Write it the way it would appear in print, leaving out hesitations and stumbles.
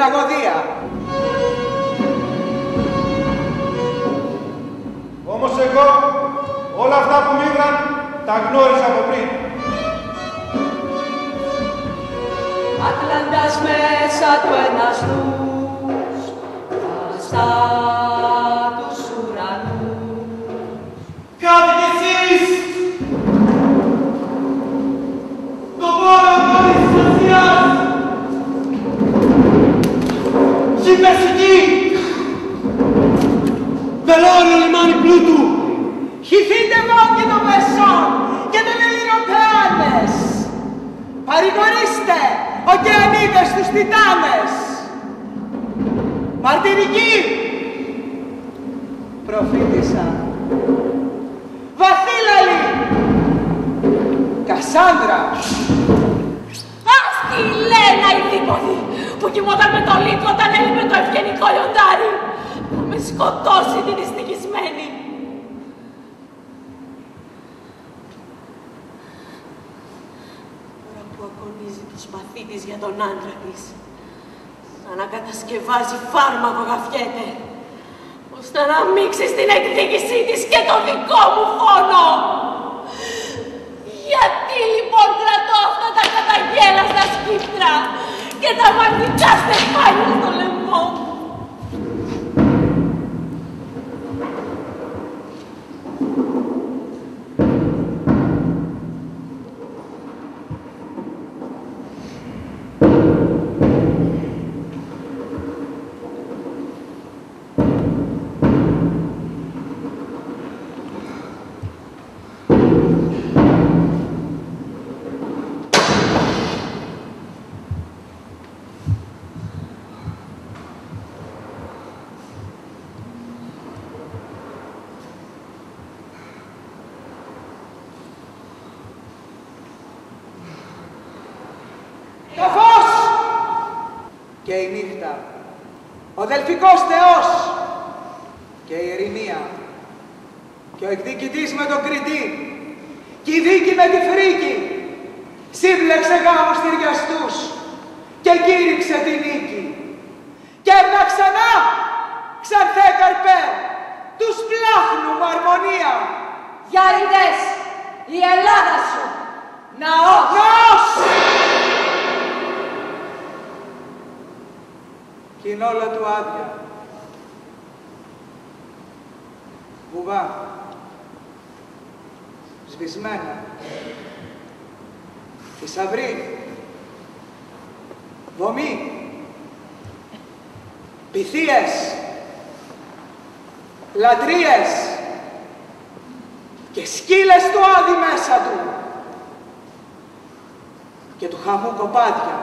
τραγωδία. Όμως εγώ όλα αυτά που μίλαν τα γνώρισα από πριν. Ατλαντάς μέσα του ένας νους, βαστά τους ουρανούς. Κάτι κι εσείς! Το πόλεμο της Ασιάς! Συμπεσική! Βελώνει λιμάνι πλούτου! Χυθείτε και το Μεσόν και τον Ελληνοπεάνες. Παρηγορήστε, ωκεανίδες τους Τιτάνες. Μαρτυρική, προφήτησα. Βαθύλαλη, Κασάνδρα. Αυτή η Λένα η δίποδη που κοιμόταν με το λύκο όταν έλειπε το ευγενικό λιοντάρι. Θα με σκοτώσει την δυστυχισμένη. Τώρα που αγωνίζει το σπαθί της για τον άντρα της, σαν να κατασκευάζει φάρμακο γαφιέται, ώστε να μίξει στην εκδίκησή της και το δικό μου φόνο. Γιατί λοιπόν κρατώ αυτά τα καταγέλαστα σκύπτρα και τα μαγνητικά στεφάνια στο λαιμό μου? Και η νύχτα, ο Δελφικός Θεός και η Ειρηνία και ο εκδικητής με τον Κριτή και η δίκη με τη Φρίκη σύμπλεξε γάμους ταιριαστούς και κήρυξε τη νίκη και έπνα ξανά ξανθέ καρπέ τους πλάχνου με αρμονία. Γιάριδες, η Ελλάδα σου, ναός! Ναός! Κι είναι όλα του άδεια. Βουβά. Σβησμένα. Θησαυρή. Βωμή. Πυθίες. Λατρείες. Και σκύλες του άδει μέσα του. Και του χαμού κοπάδια.